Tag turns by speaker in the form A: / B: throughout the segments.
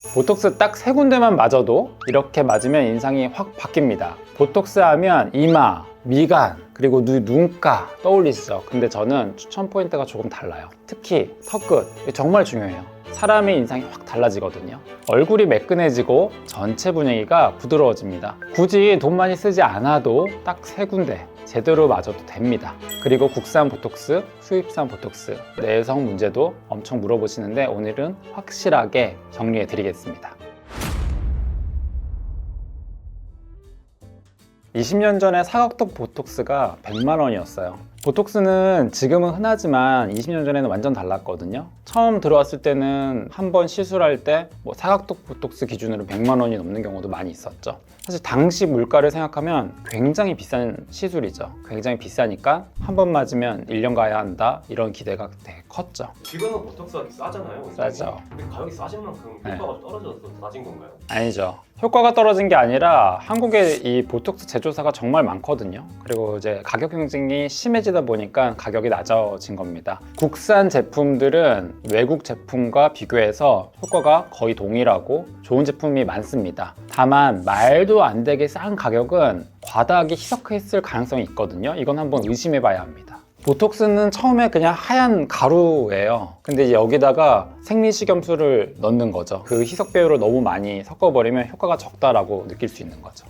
A: 보톡스 딱 3군데만 맞아도 이렇게 맞으면 인상이 확 바뀝니다. 보톡스 하면 이마, 미간, 그리고 눈가 떠올리시죠? 근데 저는 추천 포인트가 조금 달라요. 특히 턱끝, 이게 정말 중요해요. 사람의 인상이 확 달라지거든요. 얼굴이 매끈해지고 전체 분위기가 부드러워집니다. 굳이 돈 많이 쓰지 않아도 딱 3군데 제대로 맞아도 됩니다. 그리고 국산 보톡스, 수입산 보톡스, 내성 문제도 엄청 물어보시는데 오늘은 확실하게 정리해 드리겠습니다. 20년 전에 사각턱 보톡스가 100만 원이었어요. 보톡스는 지금은 흔하지만 20년 전에는 완전 달랐거든요. 처음 들어왔을 때는 한 번 시술할 때 뭐 사각턱 보톡스 기준으로 100만 원이 넘는 경우도 많이 있었죠. 사실 당시 물가를 생각하면 굉장히 비싼 시술이죠. 굉장히 비싸니까 한 번 맞으면 1년 가야 한다 이런 기대가 되게 컸죠.
B: 지금은 보톡스가 싸잖아요.
A: 싸죠.
B: 근데 가격이 싸진 만큼 효과가 떨어져서 낮은 건가요?
A: 아니죠. 효과가 떨어진 게 아니라 한국에 이 보톡스 제조사가 정말 많거든요. 그리고 이제 가격 경쟁이 심해지다 보니까 가격이 낮아진 겁니다. 국산 제품들은 외국 제품과 비교해서 효과가 거의 동일하고 좋은 제품이 많습니다. 다만 말도 안 되게 싼 가격은 과다하게 희석했을 가능성이 있거든요. 이건 한번 의심해 봐야 합니다. 보톡스는 처음에 그냥 하얀 가루예요. 근데 이제 여기다가 생리식염수를 넣는 거죠. 그 희석 배율을 너무 많이 섞어버리면 효과가 적다라고 느낄 수 있는 거죠.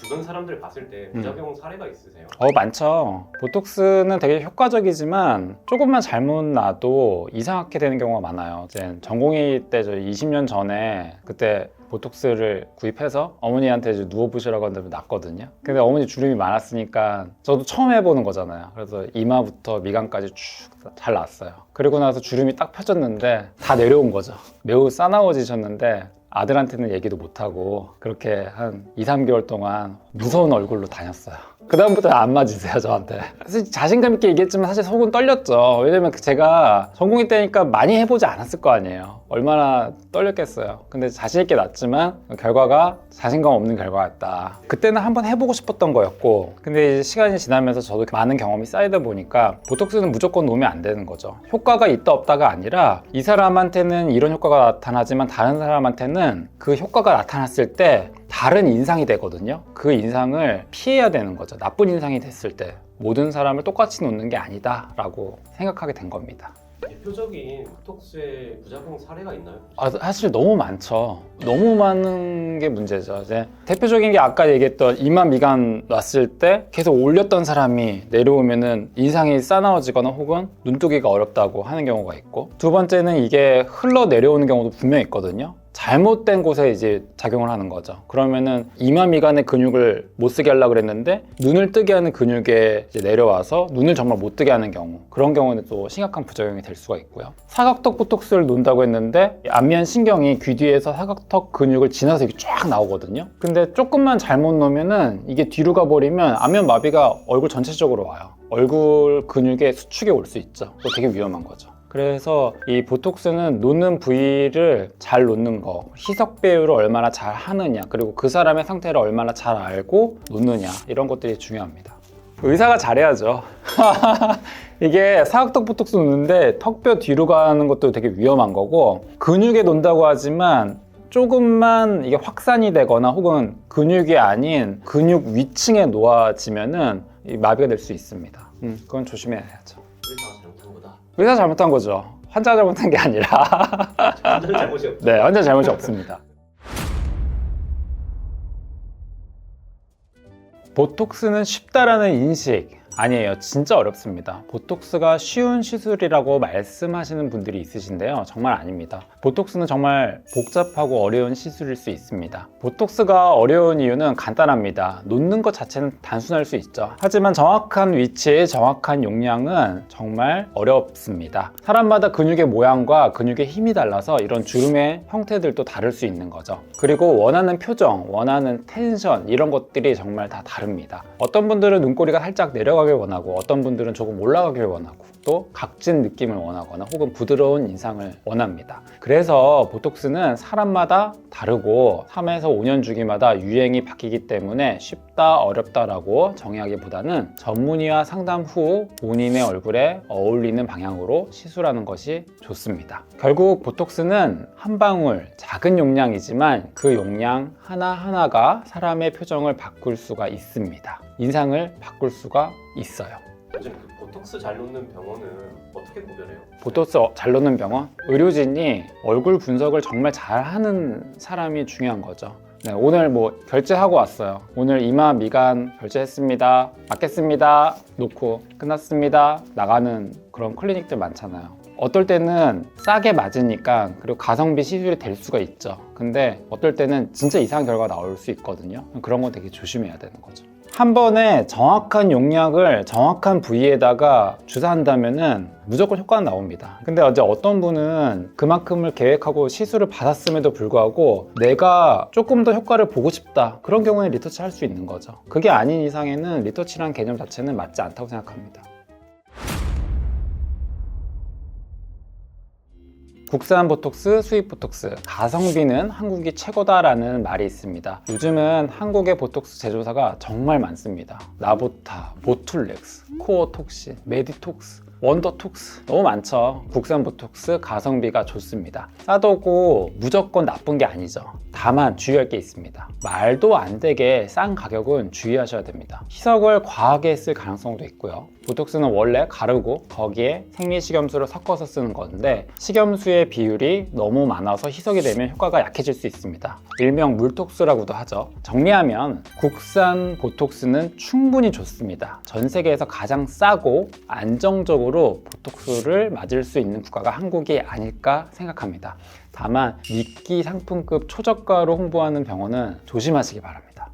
B: 주변 사람들 봤을 때 부작용 사례가 있으세요?
A: 많죠. 보톡스는 되게 효과적이지만 조금만 잘못 놔도 이상하게 되는 경우가 많아요. 이제 전공의 때 20년 전에 그때 보톡스를 구입해서 어머니한테 이제 누워보시라고 하는데 놨거든요. 근데 어머니 주름이 많았으니까 저도 처음 해보는 거잖아요. 그래서 이마부터 미간까지 쭉 잘 나왔어요. 그리고 나서 주름이 딱 펴졌는데 다 내려온 거죠. 매우 싸나워지셨는데 아들한테는 얘기도 못하고 그렇게 한 2, 3개월 동안 무서운 얼굴로 다녔어요. 그 다음부터는 안 맞으세요, 저한테. 사실 자신감 있게 얘기했지만 사실 속은 떨렸죠. 왜냐면 제가 전공의 때니까 많이 해보지 않았을 거 아니에요. 얼마나 떨렸겠어요. 근데 자신 있게 놨지만 결과가 자신감 없는 결과였다. 그때는 한번 해보고 싶었던 거였고, 근데 이제 시간이 지나면서 저도 많은 경험이 쌓이다 보니까 보톡스는 무조건 놓으면 안 되는 거죠. 효과가 있다 없다가 아니라 이 사람한테는 이런 효과가 나타나지만 다른 사람한테는 그 효과가 나타났을 때 다른 인상이 되거든요. 그 인상을 피해야 되는 거죠. 나쁜 인상이 됐을 때 모든 사람을 똑같이 놓는 게 아니다 라고 생각하게 된 겁니다.
B: 대표적인 보톡스의 부작용 사례가 있나요?
A: 사실 너무 많죠. 너무 많은 게 문제죠. 이제 대표적인 게 아까 얘기했던 이마 미간 놨을 때 계속 올렸던 사람이 내려오면은 인상이 싸나워지거나 혹은 눈뜨기가 어렵다고 하는 경우가 있고, 두 번째는 이게 흘러 내려오는 경우도 분명히 있거든요. 잘못된 곳에 이제 작용을 하는 거죠. 그러면은 이마 미간의 근육을 못 쓰게 하려고 그랬는데 눈을 뜨게 하는 근육에 이제 내려와서 눈을 정말 못 뜨게 하는 경우, 그런 경우는 또 심각한 부작용이 될 수가 있고요. 사각턱 보톡스를 놓는다고 했는데 안면 신경이 귀 뒤에서 사각턱 근육을 지나서 이렇게 쫙 나오거든요. 근데 조금만 잘못 놓으면은 이게 뒤로 가버리면 안면 마비가 얼굴 전체적으로 와요. 얼굴 근육의 수축이 올 수 있죠. 또 되게 위험한 거죠. 그래서 이 보톡스는 놓는 부위를 잘 놓는 거, 희석 배율을 얼마나 잘 하느냐, 그리고 그 사람의 상태를 얼마나 잘 알고 놓느냐, 이런 것들이 중요합니다. 의사가 잘해야죠. 이게 사각턱 보톡스 놓는데 턱뼈 뒤로 가는 것도 되게 위험한 거고, 근육에 놓는다고 하지만 조금만 이게 확산이 되거나 혹은 근육이 아닌 근육 위층에 놓아지면은 마비가 될 수 있습니다. 그건 조심해야죠.
B: 의사가 잘못한 거다.
A: 의사 잘못한 거죠. 환자가 잘못한 게 아니라.
B: 완전 잘못이 없죠.
A: 네, 환자 잘못이 없습니다. 보톡스는 쉽다라는 인식 아니에요. 진짜 어렵습니다. 보톡스가 쉬운 시술이라고 말씀하시는 분들이 있으신데요. 정말 아닙니다. 보톡스는 정말 복잡하고 어려운 시술일 수 있습니다. 보톡스가 어려운 이유는 간단합니다. 놓는 것 자체는 단순할 수 있죠. 하지만 정확한 위치에 정확한 용량은 정말 어렵습니다. 사람마다 근육의 모양과 근육의 힘이 달라서 이런 주름의 형태들도 다를 수 있는 거죠. 그리고 원하는 표정, 원하는 텐션, 이런 것들이 정말 다 다릅니다. 어떤 분들은 눈꼬리가 살짝 내려가길 원하고 어떤 분들은 조금 올라가길 원하고 또 각진 느낌을 원하거나 혹은 부드러운 인상을 원합니다. 그래서 보톡스는 사람마다 다르고 3에서 5년 주기마다 유행이 바뀌기 때문에 쉽다 어렵다라고 정의하기보다는 전문의와 상담 후 본인의 얼굴에 어울리는 방향으로 시술하는 것이 좋습니다. 결국 보톡스는 한 방울 작은 용량이지만 그 용량 하나하나가 사람의 표정을 바꿀 수가 있습니다. 인상을 바꿀 수가 있어요.
B: 요즘 그 보톡스 잘 놓는 병원은 어떻게 구별해요?
A: 보톡스 잘 놓는 병원? 의료진이 얼굴 분석을 정말 잘하는 사람이 중요한 거죠. 네, 오늘 뭐 결제하고 왔어요. 오늘 이마 미간 결제했습니다. 맞겠습니다. 놓고 끝났습니다. 나가는 그런 클리닉들 많잖아요. 어떨 때는 싸게 맞으니까 그리고 가성비 시술이 될 수가 있죠. 근데 어떨 때는 진짜 이상한 결과가 나올 수 있거든요. 그런 거 되게 조심해야 되는 거죠. 한 번에 정확한 용량을 정확한 부위에다가 주사한다면은 무조건 효과는 나옵니다. 근데 이제 어떤 분은 그만큼을 계획하고 시술을 받았음에도 불구하고 내가 조금 더 효과를 보고 싶다. 그런 경우에 리터치 할 수 있는 거죠. 그게 아닌 이상에는 리터치란 개념 자체는 맞지 않다고 생각합니다. 국산 보톡스, 수입 보톡스, 가성비는 한국이 최고다라는 말이 있습니다. 요즘은 한국의 보톡스 제조사가 정말 많습니다. 나보타, 보툴렉스, 코어톡신, 메디톡스, 원더톡스 너무 많죠. 국산 보톡스 가성비가 좋습니다. 싸더고 무조건 나쁜 게 아니죠. 다만 주의할 게 있습니다. 말도 안 되게 싼 가격은 주의하셔야 됩니다. 희석을 과하게 쓸 가능성도 있고요. 보톡스는 원래 가르고 거기에 생리식염수를 섞어서 쓰는 건데 식염수의 비율이 너무 많아서 희석이 되면 효과가 약해질 수 있습니다. 일명 물톡스라고도 하죠. 정리하면 국산 보톡스는 충분히 좋습니다. 전 세계에서 가장 싸고 안정적으로 보톡스를 맞을 수 있는 국가가 한국이 아닐까 생각합니다. 다만 미끼 상품급 초저가로 홍보하는 병원은 조심하시기 바랍니다.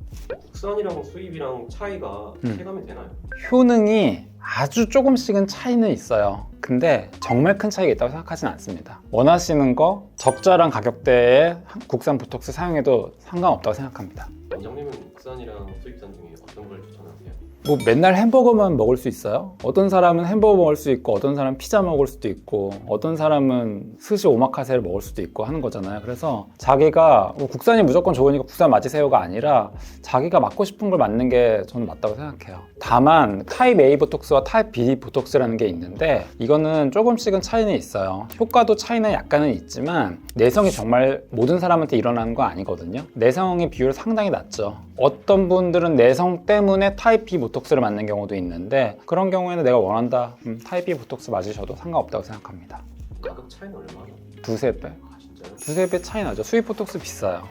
B: 국산이랑 수입이랑 차이가 체감이 되나요?
A: 효능이 아주 조금씩은 차이는 있어요. 근데 정말 큰 차이가 있다고 생각하진 않습니다. 원하시는 거 적절한 가격대에 국산 보톡스 사용해도 상관없다고 생각합니다.
B: 원장님은 국산이랑 수입산 중에 어떤 걸 추천하세요?
A: 뭐 맨날 햄버거만 먹을 수 있어요? 어떤 사람은 햄버거 먹을 수 있고 어떤 사람은 피자 먹을 수도 있고 어떤 사람은 스시 오마카세를 먹을 수도 있고 하는 거잖아요. 그래서 자기가 뭐 국산이 무조건 좋으니까 국산 맞으세요가 아니라 자기가 맞고 싶은 걸 맞는 게 저는 맞다고 생각해요. 다만 타입 A 보톡스와 타입 B 보톡스라는 게 있는데 이거는 조금씩은 차이는 있어요. 효과도 차이는 약간은 있지만 내성이 정말 모든 사람한테 일어나는 거 아니거든요. 내성의 비율이 상당히 낮죠. 어떤 분들은 내성 때문에 타입 B 보톡스를 맞는 경우도 있는데 그런 경우에는 내가 원한다 타입 B 보톡스 맞으셔도 상관없다고 생각합니다.
B: 가격 차이는 얼마나?
A: 두세 배?
B: 아 진짜요?
A: 두세 배 차이 나죠. 수입 보톡스 비싸요.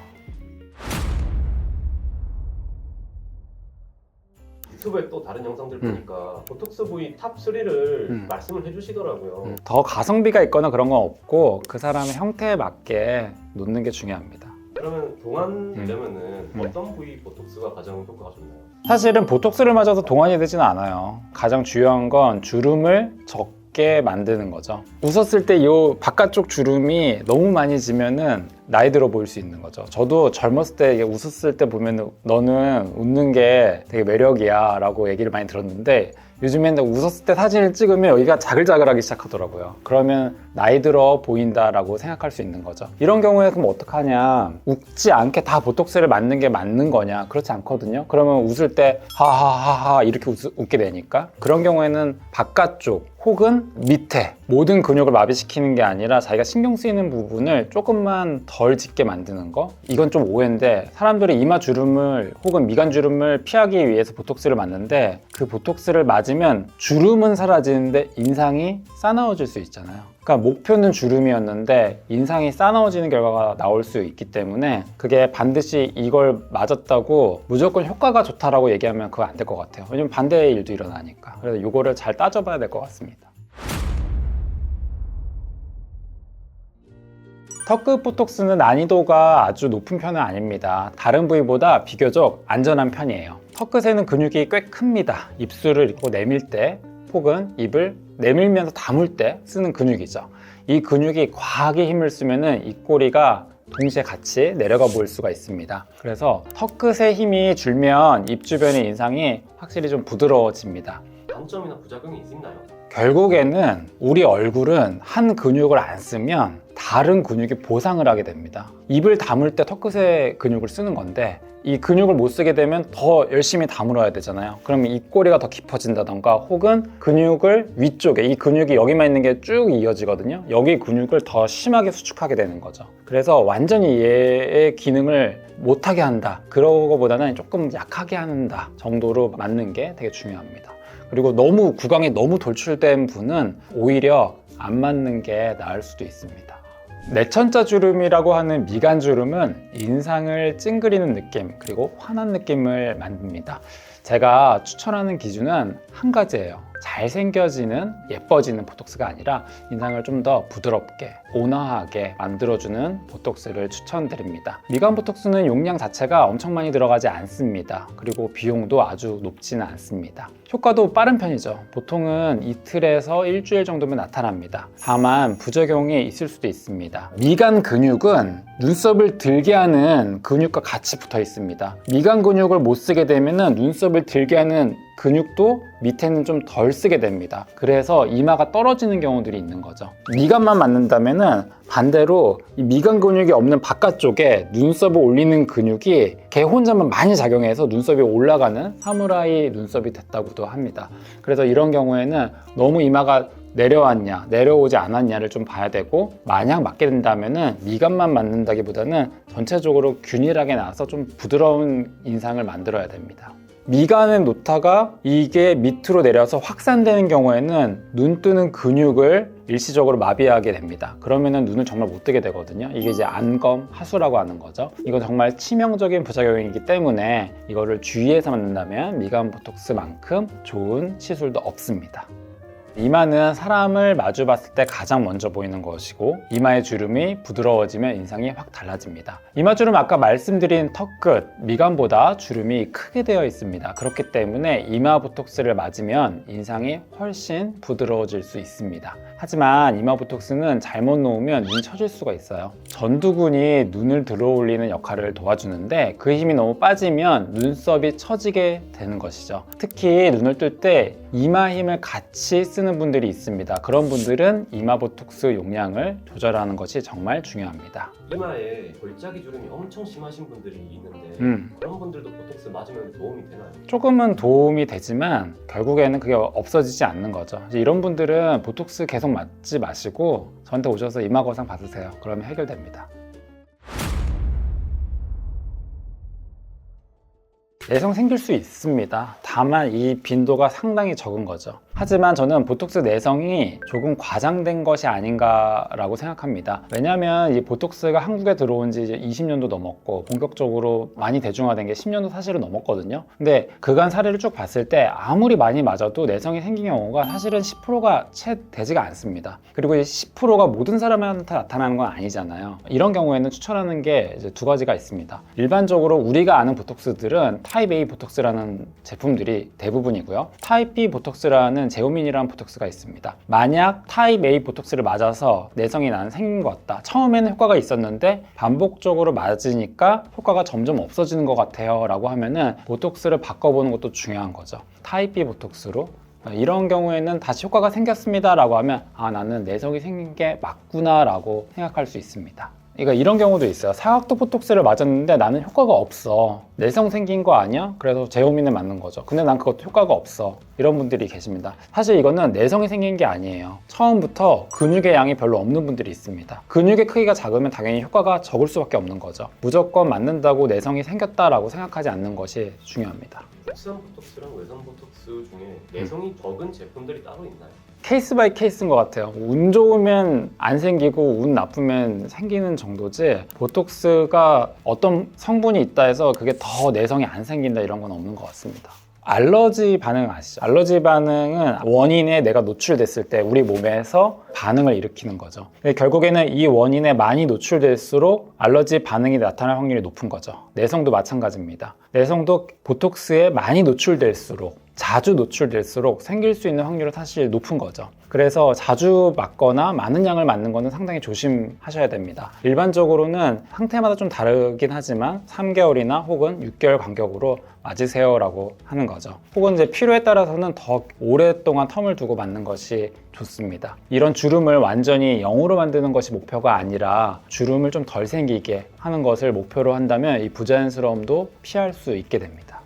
B: 유튜브에 또 다른 영상들 보니까 보톡스 부위 탑3를 말씀을 해주시더라고요.
A: 더 가성비가 있거나 그런 건 없고 그 사람의 형태에 맞게 놓는 게 중요합니다.
B: 그러면 동안 되려면은 어떤 부위 보톡스가 가장 효과가 좋나요?
A: 사실은 보톡스를 맞아서 동안이 되지는 않아요. 가장 중요한 건 주름을 적게 만드는 거죠. 웃었을 때 이 바깥쪽 주름이 너무 많이 지면은 나이 들어 보일 수 있는 거죠. 저도 젊었을 때 웃었을 때 보면 너는 웃는 게 되게 매력이야 라고 얘기를 많이 들었는데 요즘에는 웃었을 때 사진을 찍으면 여기가 자글자글하기 시작하더라고요. 그러면 나이 들어 보인다라고 생각할 수 있는 거죠. 이런 경우에 그럼 어떡하냐? 웃지 않게 다 보톡스를 맞는 게 맞는 거냐? 그렇지 않거든요. 그러면 웃을 때 하하하하 이렇게 웃게 되니까 그런 경우에는 바깥쪽 혹은 밑에 모든 근육을 마비시키는 게 아니라 자기가 신경 쓰이는 부분을 조금만 덜 짙게 만드는 거? 이건 좀 오해인데 사람들이 이마 주름을 혹은 미간 주름을 피하기 위해서 보톡스를 맞는데 그 보톡스를 맞으면 주름은 사라지는데 인상이 싸나워질 수 있잖아요. 그러니까 목표는 주름이었는데 인상이 싸나워지는 결과가 나올 수 있기 때문에 그게 반드시 이걸 맞았다고 무조건 효과가 좋다라고 얘기하면 그거 안 될 것 같아요. 왜냐면 반대의 일도 일어나니까. 그래서 이거를 잘 따져봐야 될 것 같습니다. 턱끝 보톡스는 난이도가 아주 높은 편은 아닙니다. 다른 부위보다 비교적 안전한 편이에요. 턱끝에는 근육이 꽤 큽니다. 입술을 이렇게 내밀 때 혹은 입을 내밀면서 다물 때 쓰는 근육이죠. 이 근육이 과하게 힘을 쓰면은 입꼬리가 동시에 같이 내려가 보일 수가 있습니다. 그래서 턱끝에 힘이 줄면 입 주변의 인상이 확실히 좀 부드러워집니다.
B: 단점이나 부작용이 있나요?
A: 결국에는 우리 얼굴은 한 근육을 안 쓰면 다른 근육이 보상을 하게 됩니다. 입을 다물 때 턱끝의 근육을 쓰는 건데 이 근육을 못 쓰게 되면 더 열심히 다물어야 되잖아요. 그러면 입꼬리가 더 깊어진다던가 혹은 근육을 위쪽에, 이 근육이 여기만 있는 게 쭉 이어지거든요. 여기 근육을 더 심하게 수축하게 되는 거죠. 그래서 완전히 얘의 기능을 못하게 한다, 그런 거보다는 조금 약하게 한다 정도로 맞는 게 되게 중요합니다. 그리고 너무 구강이 너무 돌출된 분은 오히려 안 맞는 게 나을 수도 있습니다. 내천자 주름이라고 하는 미간 주름은 인상을 찡그리는 느낌 그리고 환한 느낌을 만듭니다. 제가 추천하는 기준은 한 가지예요. 잘생겨지는, 예뻐지는 보톡스가 아니라 인상을 좀 더 부드럽게, 온화하게 만들어주는 보톡스를 추천드립니다. 미간 보톡스는 용량 자체가 엄청 많이 들어가지 않습니다. 그리고 비용도 아주 높지는 않습니다. 효과도 빠른 편이죠. 보통은 이틀에서 일주일 정도면 나타납니다. 다만 부작용이 있을 수도 있습니다. 미간 근육은 눈썹을 들게 하는 근육과 같이 붙어 있습니다. 미간 근육을 못 쓰게 되면 눈썹을 들게 하는 근육도 밑에는 좀 덜 쓰게 됩니다. 그래서 이마가 떨어지는 경우들이 있는 거죠. 미간만 맞는다면 반대로 이 미간 근육이 없는 바깥쪽에 눈썹을 올리는 근육이 걔 혼자만 많이 작용해서 눈썹이 올라가는 사무라이 눈썹이 됐다고도 합니다. 그래서 이런 경우에는 너무 이마가 내려왔냐 내려오지 않았냐를 좀 봐야 되고, 만약 맞게 된다면은 미간만 맞는다기보다는 전체적으로 균일하게 나와서 좀 부드러운 인상을 만들어야 됩니다. 미간을 놓다가 이게 밑으로 내려서 확산되는 경우에는 눈 뜨는 근육을 일시적으로 마비하게 됩니다. 그러면은 눈을 정말 못 뜨게 되거든요. 이게 이제 안검, 하수라고 하는 거죠. 이건 정말 치명적인 부작용이기 때문에 이거를 주의해서 맞는다면 미간 보톡스만큼 좋은 시술도 없습니다. 이마는 사람을 마주 봤을 때 가장 먼저 보이는 것이고, 이마의 주름이 부드러워지면 인상이 확 달라집니다. 이마 주름 아까 말씀드린 턱끝, 미간보다 주름이 크게 되어 있습니다. 그렇기 때문에 이마 보톡스를 맞으면 인상이 훨씬 부드러워질 수 있습니다. 하지만 이마 보톡스는 잘못 놓으면 눈이 처질 수가 있어요. 전두근이 눈을 들어올리는 역할을 도와주는데 그 힘이 너무 빠지면 눈썹이 처지게 되는 것이죠. 특히 눈을 뜰 때 이마 힘을 같이 쓰는 분들이 있습니다. 그런 분들은 이마 보톡스 용량을 조절하는 것이 정말 중요합니다.
B: 이마에 골짜기 주름이 엄청 심하신 분들이 있는데 그런 분들도 보톡스 맞으면 도움이 되나요?
A: 조금은 도움이 되지만 결국에는 그게 없어지지 않는 거죠. 이런 분들은 보톡스 계속 맞지 마시고 저한테 오셔서 이마 거상 받으세요. 그러면 해결됩니다. 내성 생길 수 있습니다. 다만 이 빈도가 상당히 적은 거죠. 하지만 저는 보톡스 내성이 조금 과장된 것이 아닌가라고 생각합니다. 왜냐하면 이 보톡스가 한국에 들어온 지 이제 20년도 넘었고 본격적으로 많이 대중화된 게 10년도 사실은 넘었거든요. 근데 그간 사례를 쭉 봤을 때 아무리 많이 맞아도 내성이 생긴 경우가 사실은 10%가 채 되지가 않습니다. 그리고 이 10%가 모든 사람한테 나타나는 건 아니잖아요. 이런 경우에는 추천하는 게 이제 두 가지가 있습니다. 일반적으로 우리가 아는 보톡스들은 타입 A 보톡스라는 제품들이 대부분이고요. 타입 B 보톡스라는 제오민이라는 보톡스가 있습니다. 만약 타입 A 보톡스를 맞아서 내성이 나는 생긴 것 같다. 처음에는 효과가 있었는데 반복적으로 맞으니까 효과가 점점 없어지는 것 같아요 라고 하면은 보톡스를 바꿔보는 것도 중요한 거죠. 타입 B 보톡스로 이런 경우에는 다시 효과가 생겼습니다 라고 하면 아, 나는 내성이 생긴 게 맞구나 라고 생각할 수 있습니다. 그러니까 이런 경우도 있어요. 사각도 보톡스를 맞았는데 나는 효과가 없어. 내성 생긴 거 아니야? 그래서 제오민을 맞는 거죠. 근데 난 그것도 효과가 없어. 이런 분들이 계십니다. 사실 이거는 내성이 생긴 게 아니에요. 처음부터 근육의 양이 별로 없는 분들이 있습니다. 근육의 크기가 작으면 당연히 효과가 적을 수밖에 없는 거죠. 무조건 맞는다고 내성이 생겼다라고 생각하지 않는 것이 중요합니다.
B: 국산 보톡스랑 외산 보톡스 중에 내성이 적은 제품들이 따로 있나요?
A: 케이스 바이 케이스인 것 같아요. 운 좋으면 안 생기고 운 나쁘면 생기는 정도지 보톡스가 어떤 성분이 있다 해서 그게 더 내성이 안 생긴다 이런 건 없는 것 같습니다. 알러지 반응 아시죠? 알러지 반응은 원인에 내가 노출됐을 때 우리 몸에서 반응을 일으키는 거죠. 결국에는 이 원인에 많이 노출될수록 알러지 반응이 나타날 확률이 높은 거죠. 내성도 마찬가지입니다. 내성도 보톡스에 많이 노출될수록, 자주 노출될수록 생길 수 있는 확률은 사실 높은 거죠. 그래서 자주 맞거나 많은 양을 맞는 거는 상당히 조심하셔야 됩니다. 일반적으로는 상태마다 좀 다르긴 하지만 3개월이나 혹은 6개월 간격으로 맞으세요라고 하는 거죠. 혹은 이제 필요에 따라서는 더 오랫동안 텀을 두고 맞는 것이 좋습니다. 이런 주름을 완전히 0으로 만드는 것이 목표가 아니라 주름을 좀 덜 생기게 하는 것을 목표로 한다면 이 부자연스러움도 피할 수 있게 됩니다.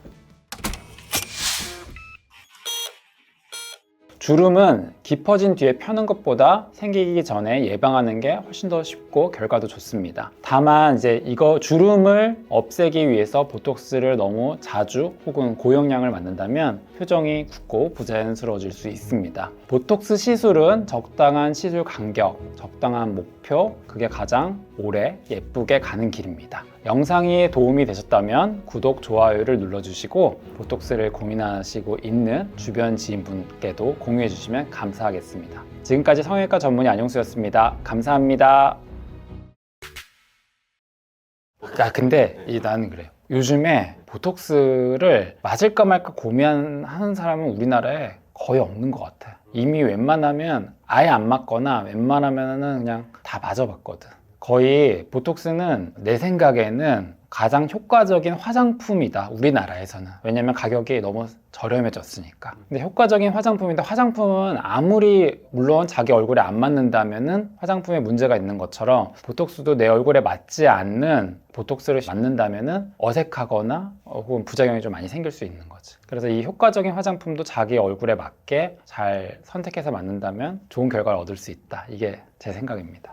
A: 주름은 깊어진 뒤에 펴는 것보다 생기기 전에 예방하는 게 훨씬 더 쉽고 결과도 좋습니다. 다만 이제 이거 주름을 없애기 위해서 보톡스를 너무 자주 혹은 고용량을 맞는다면 표정이 굳고 부자연스러워질 수 있습니다. 보톡스 시술은 적당한 시술 간격, 적당한 목표, 그게 가장 오래 예쁘게 가는 길입니다. 영상이 도움이 되셨다면 구독, 좋아요를 눌러주시고 보톡스를 고민하시고 있는 주변 지인분께도 공유해 주시면 감사하겠습니다. 지금까지 성형외과 전문의 안용수였습니다. 감사합니다. 근데 나는 그래요. 요즘에 보톡스를 맞을까 말까 고민하는 사람은 우리나라에 거의 없는 것 같아. 이미 웬만하면 아예 안 맞거나 웬만하면은 그냥 다 맞아봤거든. 거의 보톡스는 내 생각에는 가장 효과적인 화장품이다, 우리나라에서는. 왜냐면 가격이 너무 저렴해졌으니까. 근데 효과적인 화장품인데, 화장품은 아무리 물론 자기 얼굴에 안 맞는다면은 화장품에 문제가 있는 것처럼 보톡스도 내 얼굴에 맞지 않는 보톡스를 맞는다면은 어색하거나 혹은 부작용이 좀 많이 생길 수 있는 거지. 그래서 이 효과적인 화장품도 자기 얼굴에 맞게 잘 선택해서 맞는다면 좋은 결과를 얻을 수 있다. 이게 제 생각입니다.